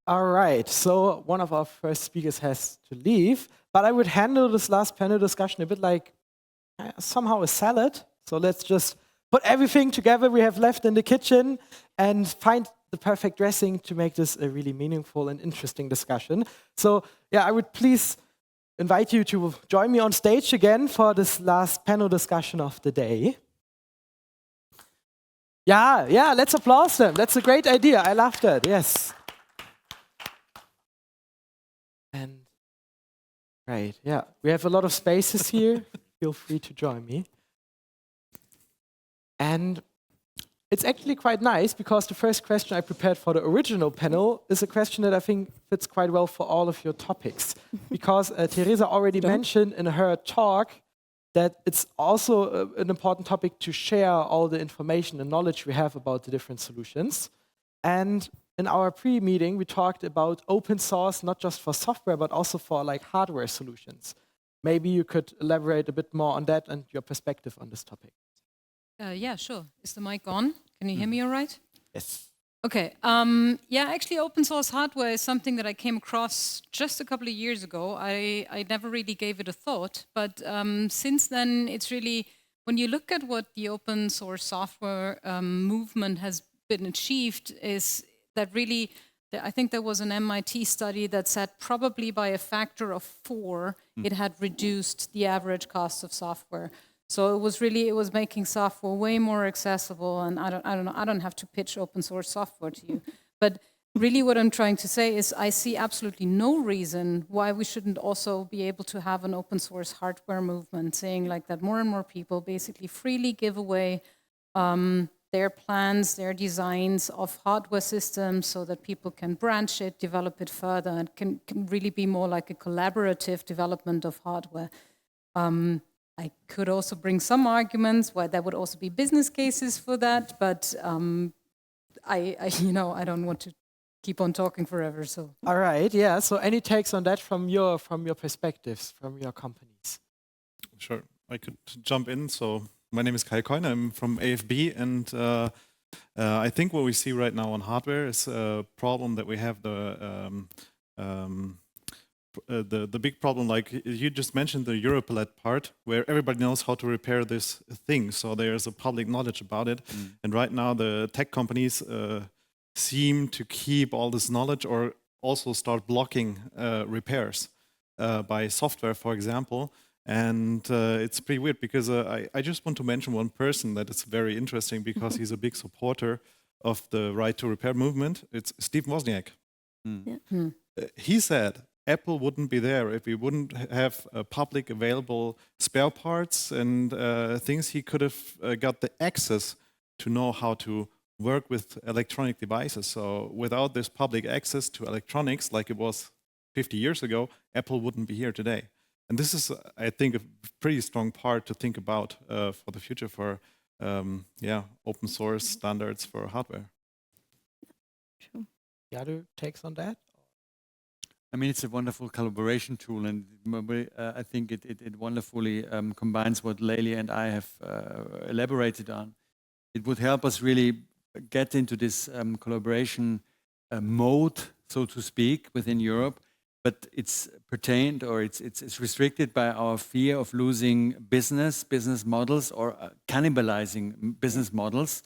All right, so one of our first speakers has to leave, but I would handle this last panel discussion a bit like somehow a salad. So let's just put everything together we have left in the kitchen and find the perfect dressing to make this a really meaningful and interesting discussion. So yeah, I would please invite you to join me on stage again for this last panel discussion of the day. Yeah, let's applaud them. That's a great idea. I love that, yes. And right, yeah, we have a lot of spaces here. Feel free to join me. And it's actually quite nice because the first question I prepared for the original panel is a question that I think fits quite well for all of your topics. Because Teresa already mentioned in her talk that it's also an important topic to share all the information and knowledge we have about the different solutions. And in our pre-meeting, we talked about open source, not just for software, but also for like hardware solutions. Maybe you could elaborate a bit more on that and your perspective on this topic. Yeah, sure. Is the mic on? Can you hear me all right? Yes. Okay. Yeah, actually, open source hardware is something that I came across just a couple of years ago. I never really gave it a thought, but since then, it's really, when you look at what the open source software movement has been achieved, is that really, I think there was an MIT study that said probably by a factor of 4, it had reduced the average cost of software. So it was making software way more accessible, and I don't know, I don't have to pitch open source software to you. But really what I'm trying to say is I see absolutely no reason why we shouldn't also be able to have an open source hardware movement saying like that more and more people basically freely give away their plans, their designs of hardware systems so that people can branch it, develop it further, and can really be more like a collaborative development of hardware. I could also bring some arguments why there would also be business cases for that, but I don't want to keep on talking forever. So. All right, yeah. So any takes on that from your perspectives, from your companies? Sure, I could jump in. So my name is Kai Koine. I'm from AFB, and I think what we see right now on hardware is a problem that we have the big problem, like you just mentioned, the Europalette part, where everybody knows how to repair this thing. So there's a public knowledge about it. And right now the tech companies seem to keep all this knowledge or also start blocking repairs by software, for example. And it's pretty weird because I just want to mention one person that is very interesting because he's a big supporter of the right to repair movement. It's Steve Wozniak. He said, Apple wouldn't be there if we wouldn't have public available spare parts and things. He could have got the access to know how to work with electronic devices. So without this public access to electronics, like it was 50 years ago, Apple wouldn't be here today. And this is, I think, a pretty strong part to think about for the future for open source standards for hardware. Sure. The other takes on that? I mean, it's a wonderful collaboration tool, and I think it wonderfully combines what Leili and I have elaborated on. It would help us really get into this collaboration mode, so to speak, within Europe, but it's pertained or it's restricted by our fear of losing business models or cannibalizing business models.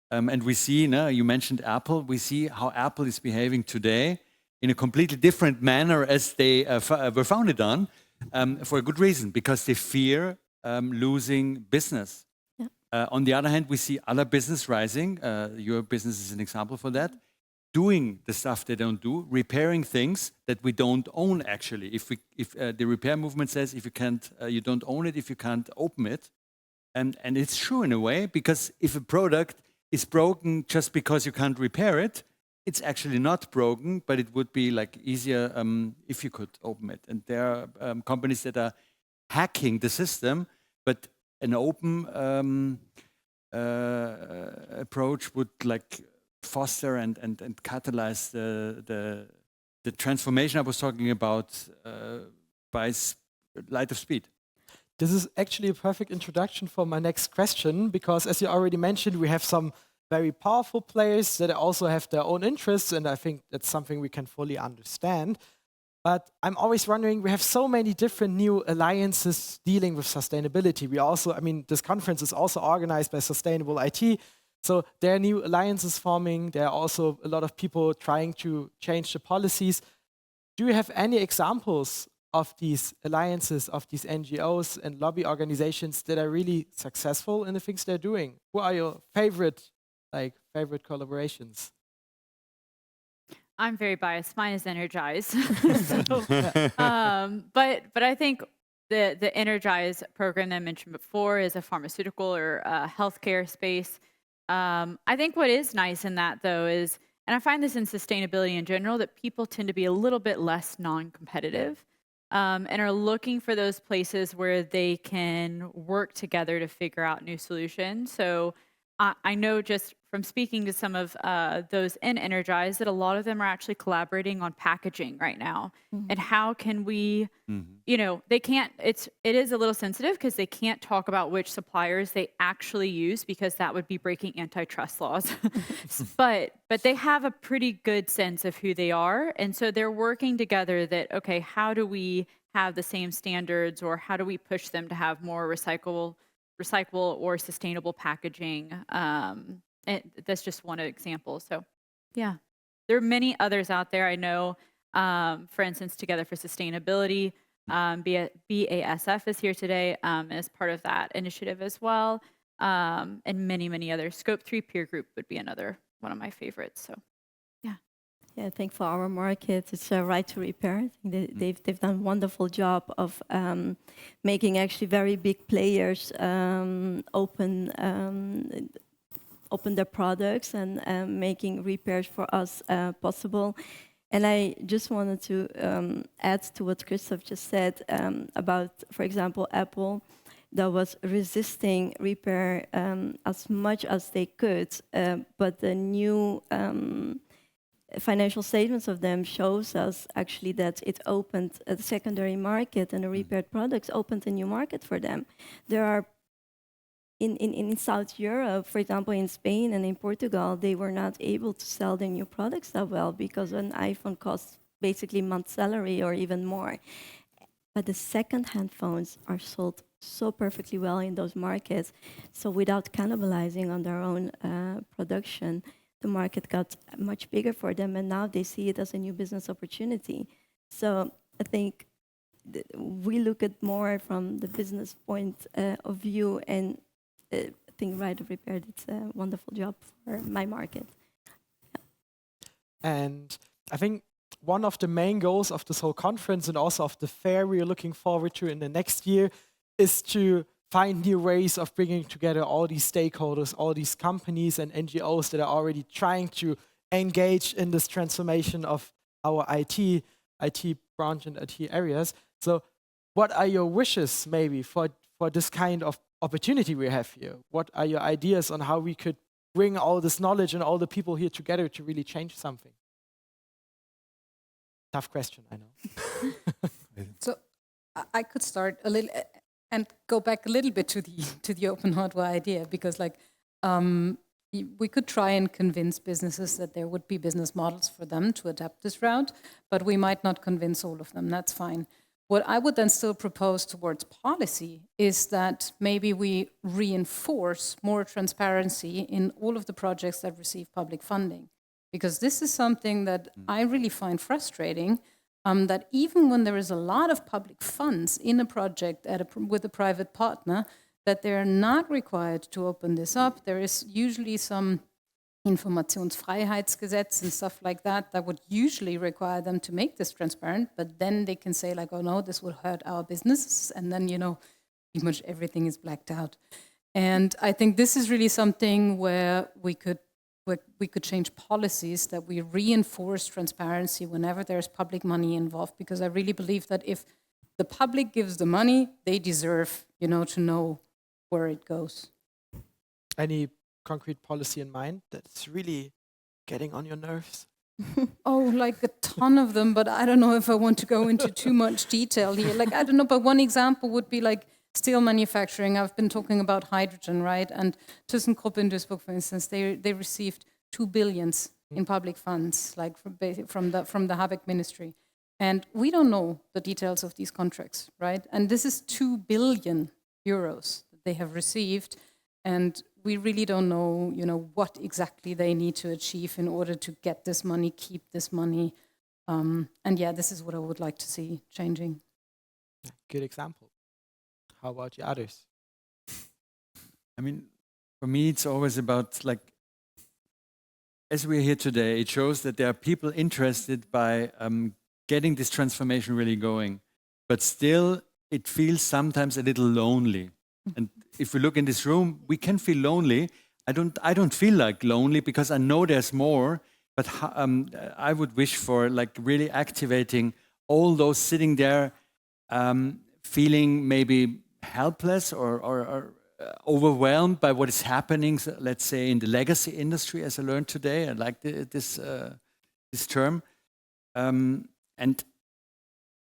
And we see, you mentioned Apple, we see how Apple is behaving today in a completely different manner as they were founded on, for a good reason, because they fear losing business. Yeah. On the other hand, we see other business rising. Your business is an example for that. Doing the stuff they don't do, repairing things that we don't own actually. If the repair movement says if you can't, you don't own it if you can't open it, and it's true in a way, because if a product is broken just because you can't repair it, it's actually not broken, but it would be like easier if you could open it. And there are companies that are hacking the system, but an open approach would like foster and catalyze the transformation I was talking about by light of speed. This is actually a perfect introduction for my next question, because as you already mentioned, we have some very powerful players that also have their own interests, and I think that's something we can fully understand. But I'm always wondering, we have so many different new alliances dealing with sustainability. We also, I mean, this conference is also organized by Sustainable IT. So there are new alliances forming. There are also a lot of people trying to change the policies. Do you have any examples of these alliances, of these NGOs and lobby organizations that are really successful in the things they're doing? Who are your favorite collaborations? I'm very biased. Mine is Energize. But I think the Energize program that I mentioned before is a pharmaceutical or healthcare space. I think what is nice in that, though, is, and I find this in sustainability in general, that people tend to be a little bit less non-competitive and are looking for those places where they can work together to figure out new solutions. So I know just from speaking to some of those in Energize that a lot of them are actually collaborating on packaging right now. And how can we, you know, they can't, it is a little sensitive because they can't talk about which suppliers they actually use because that would be breaking antitrust laws. but they have a pretty good sense of who they are. And so they're working together that, okay, how do we have the same standards, or how do we push them to have more recyclable or sustainable packaging. And that's just one example. So yeah, there are many others out there. I know, for instance, Together for Sustainability, BASF is here today as part of that initiative as well. And many, many others. Scope 3 Peer Group would be another one of my favorites. So yeah. Yeah, I think for our market, it's Right to Repair. They've done a wonderful job of making actually very big players open their products and making repairs for us possible. And I just wanted to add to what Christoph just said about, for example, Apple, that was resisting repair as much as they could, but the new financial statements of them shows us actually that it opened a secondary market, and the repaired products opened a new market for them. There are in South Europe, for example, in Spain and in Portugal, they were not able to sell their new products that well because an iPhone costs basically a month's salary or even more. But the second-hand phones are sold so perfectly well in those markets. So without cannibalizing on their own production, the market got much bigger for them, and now they see it as a new business opportunity. So I think we look at more from the business point of view, and I think Right to Repair did a wonderful job for my market. And I think one of the main goals of this whole conference and also of the fair we are looking forward to in the next year is to find new ways of bringing together all these stakeholders, all these companies and NGOs that are already trying to engage in this transformation of our IT branch and IT areas. So what are your wishes maybe for this kind of opportunity we have here? What are your ideas on how we could bring all this knowledge and all the people here together to really change something? Tough question, I know. So I could start a little and go back a little bit to the open hardware idea, because like we could try and convince businesses that there would be business models for them to adapt this route, but we might not convince all of them. That's fine. What I would then still propose towards policy is that maybe we reinforce more transparency in all of the projects that receive public funding, because this is something that I really find frustrating. That even when there is a lot of public funds in a project with a private partner, that they're not required to open this up. There is usually some Informationsfreiheitsgesetz and stuff like that that would usually require them to make this transparent, but then they can say like, oh no, this will hurt our business, and then, you know, pretty much everything is blacked out. And I think this is really something where we could change policies, that we reinforce transparency whenever there's public money involved, because I really believe that if the public gives the money, they deserve, you know, to know where it goes. Any concrete policy in mind that's really getting on your nerves? Oh, like a ton of them, but I don't know if I want to go into too much detail here. Like, I don't know, but one example would be like steel manufacturing. I've been talking about hydrogen, right? And ThyssenKrupp in Duisburg, for instance, they received 2 billion in public funds, like from the Habeck ministry. And we don't know the details of these contracts, right? And this is 2 billion euros that they have received. And we really don't know, what exactly they need to achieve in order to get this money, keep this money. And yeah, this is what I would like to see changing. Good example. How about you others? I mean, for me, it's always about, like, as we're here today, it shows that there are people interested by getting this transformation really going. But still, it feels sometimes a little lonely. And if we look in this room, we can feel lonely. I don't feel like lonely because I know there's more. But I would wish for, like, really activating all those sitting there, feeling maybe helpless or overwhelmed by what is happening, let's say, in the legacy industry, as I learned today. I like this term. And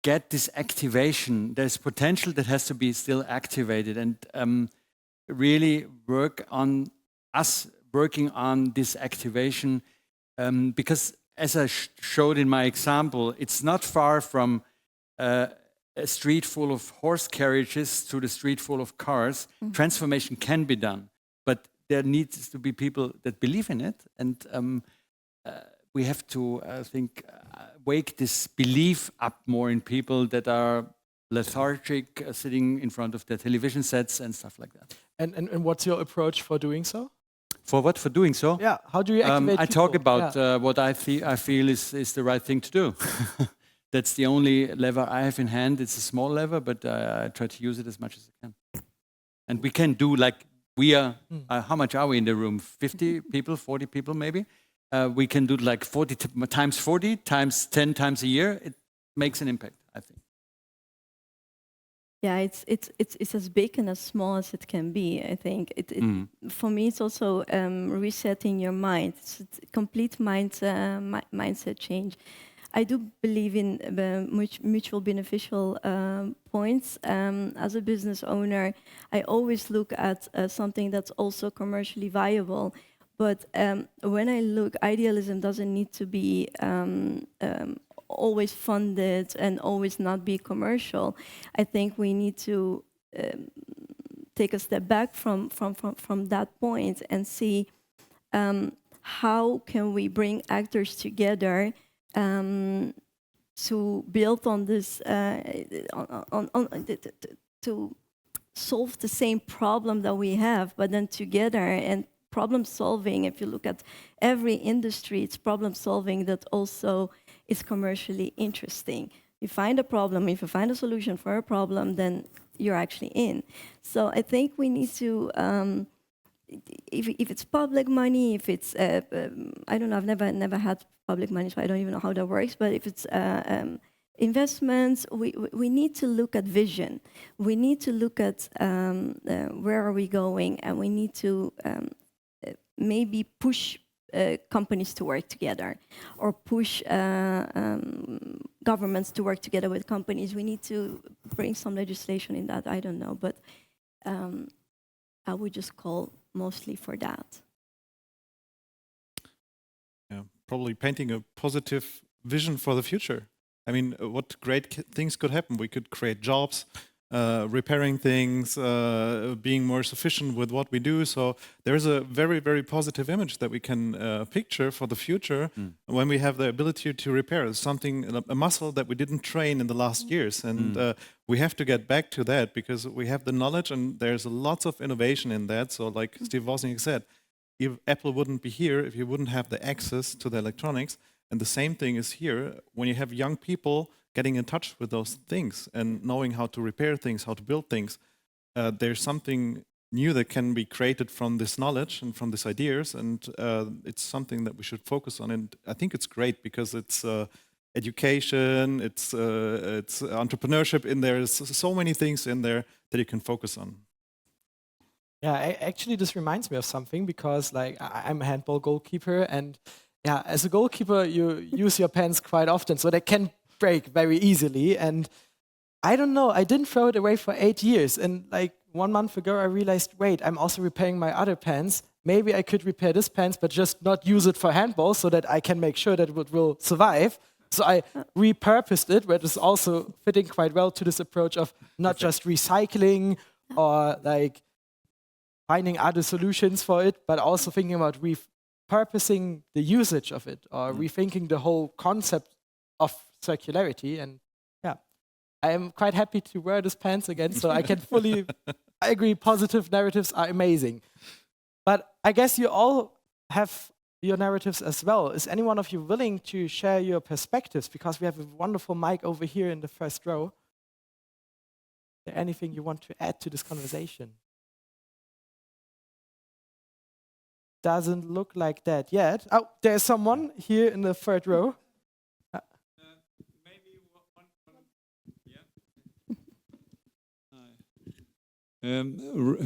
get this activation. There's potential that has to be still activated, and really work on us working on this activation, because as I showed in my example, it's not far from a street full of horse carriages to the street full of cars. Transformation can be done, but there needs to be people that believe in it, and we have to, I think, wake this belief up more in people that are lethargic, sitting in front of their television sets and stuff like that. And what's your approach for doing so? For what? For doing so? Yeah. How do you activate I people? talk about what I feel is the right thing to do. That's the only lever I have in hand. It's a small lever, but I try to use it as much as I can. And we can do, like, we are, how much are we in the room? 50 people, 40 people maybe? We can do like 40 times 40 times 10 times a year. It makes an impact, I think. Yeah, it's as big and as small as it can be. I think for me, it's also resetting your mind. It's a complete mindset change. I do believe in mutual beneficial points. As a business owner, I always look at something that's also commercially viable. But when I look, idealism doesn't need to be always funded and always not be commercial. I think we need to take a step back from that point and see how can we bring actors together to build on this, to solve the same problem that we have, but then together. And problem solving, if you look at every industry, it's problem solving that also is commercially interesting. You find a problem, if you find a solution for a problem, then you're actually in. So I think we need to, if it's public money, if it's, I don't know, I've never had public money, so I don't even know how that works, but if it's investments, we need to look at vision. We need to look at where are we going, and we need to maybe push companies to work together, or push governments to work together with companies. We need to bring some legislation in that, I don't know, but I would just call mostly for that. Yeah, probably painting a positive vision for the future. I mean, what great things could happen? We could create jobs, repairing things, being more sufficient with what we do. So there's a very, very positive image that we can picture for the future when we have the ability to repair. It's something, a muscle that we didn't train in the last years. And we have to get back to that because we have the knowledge and there's lots of innovation in that. So like Steve Wozniak said, if Apple wouldn't be here, if you wouldn't have the access to the electronics, and the same thing is here, when you have young people getting in touch with those things and knowing how to repair things, how to build things, there's something new that can be created from this knowledge and from these ideas, and it's something that we should focus on. And I think it's great because it's education, it's entrepreneurship in there. There's so many things in there that you can focus on. Yeah, actually, this reminds me of something because, like, I'm a handball goalkeeper, and yeah, as a goalkeeper, you use your pens quite often, so they can break very easily. And I don't know. I didn't throw it away for 8 years. And like 1 month ago, I realized, wait, I'm also repairing my other pants. Maybe I could repair this pants, but just not use it for handball so that I can make sure that it will survive. So I repurposed it, but it's also fitting quite well to this approach of not just recycling or like finding other solutions for it, but also thinking about repurposing the usage of it or rethinking the whole concept of circularity. And yeah, I am quite happy to wear these pants again, so I can fully, I agree, positive narratives are amazing. But I guess you all have your narratives as well. Is any one of you willing to share your perspectives? Because we have a wonderful mic over here in the first row. Is there anything you want to add to this conversation? Doesn't look like that yet. Oh, there's someone here in the third row. Maybe one yeah.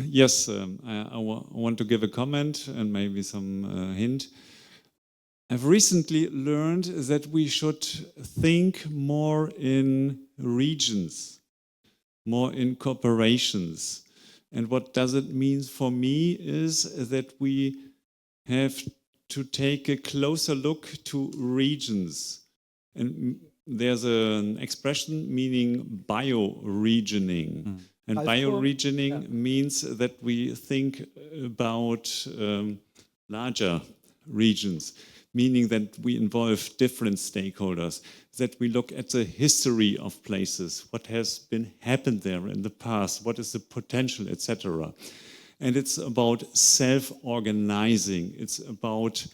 Yes, I want to give a comment and maybe some hint. I've recently learned that we should think more in regions, more in corporations. And what does it mean for me is that we have to take a closer look to regions. And there's an expression meaning bioregioning. And bioregioning means that we think about larger regions, meaning that we involve different stakeholders, that we look at the history of places, what has been happened there in the past, what is the potential, etc. And it's about self-organizing. It's about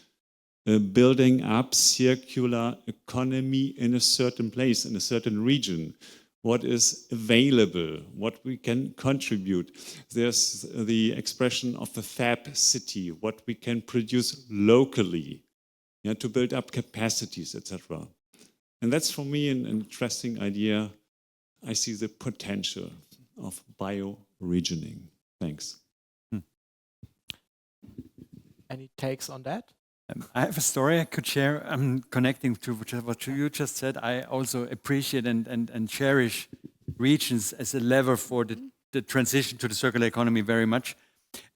building up circular economy in a certain place, in a certain region. What is available, what we can contribute. There's the expression of the fab city, what we can produce locally, to build up capacities, etc. And that's for me an interesting idea. I see the potential of bioregioning. Thanks. Any takes on that? I have a story I could share connecting to what you just said. I also appreciate and cherish regions as a lever for the transition to the circular economy very much.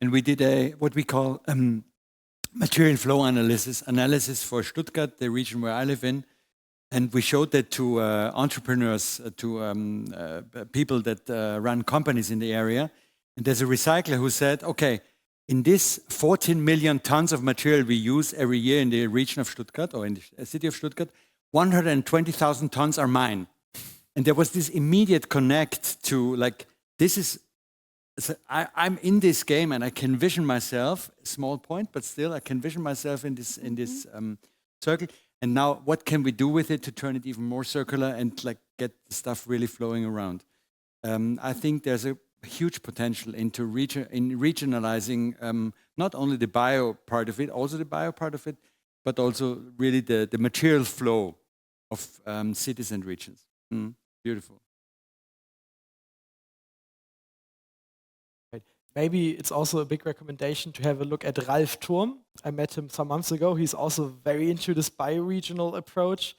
And we did what we call material flow analysis for Stuttgart, the region where I live in. And we showed that to entrepreneurs, to people that run companies in the area. And there's a recycler who said, okay, in this 14 million tons of material we use every year in the region of Stuttgart or in the city of Stuttgart, 120,000 tons are mine. And there was this immediate connect to like, this is, I'm in this game and I can vision myself, small point, but still I can vision myself in this circle. And now what can we do with it to turn it even more circular and like get the stuff really flowing around? I think there's a huge potential in regionalizing not only the bio part of it, also the bio part of it, but also really the material flow of cities and regions. Beautiful. Maybe it's also a big recommendation to have a look at Ralf Thurm. I met him some months ago. He's also very into this bioregional approach.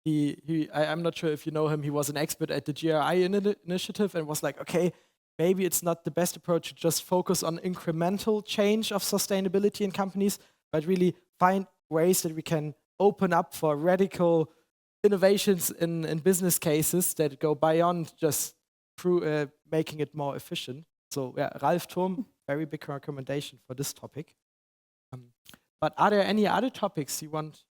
I'm not sure if you know him. He was an expert at the GRI initiative and was like, okay, maybe it's not the best approach to just focus on incremental change of sustainability in companies, but really find ways that we can open up for radical innovations in business cases that go beyond just through making it more efficient. So yeah, Ralf Thurm, very big recommendation for this topic. But are there any other topics you want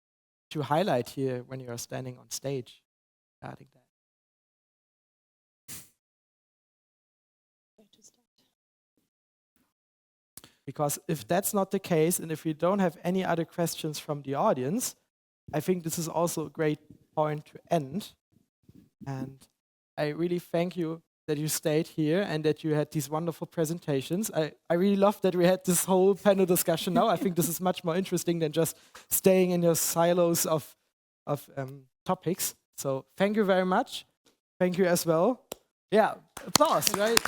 to highlight here when you are standing on stage regarding that? Because if that's not the case, and if we don't have any other questions from the audience, I think this is also a great point to end. And I really thank you that you stayed here and that you had these wonderful presentations. I really love that we had this whole panel discussion now. I think this is much more interesting than just staying in your silos of topics. So thank you very much. Thank you as well. Yeah, applause, right?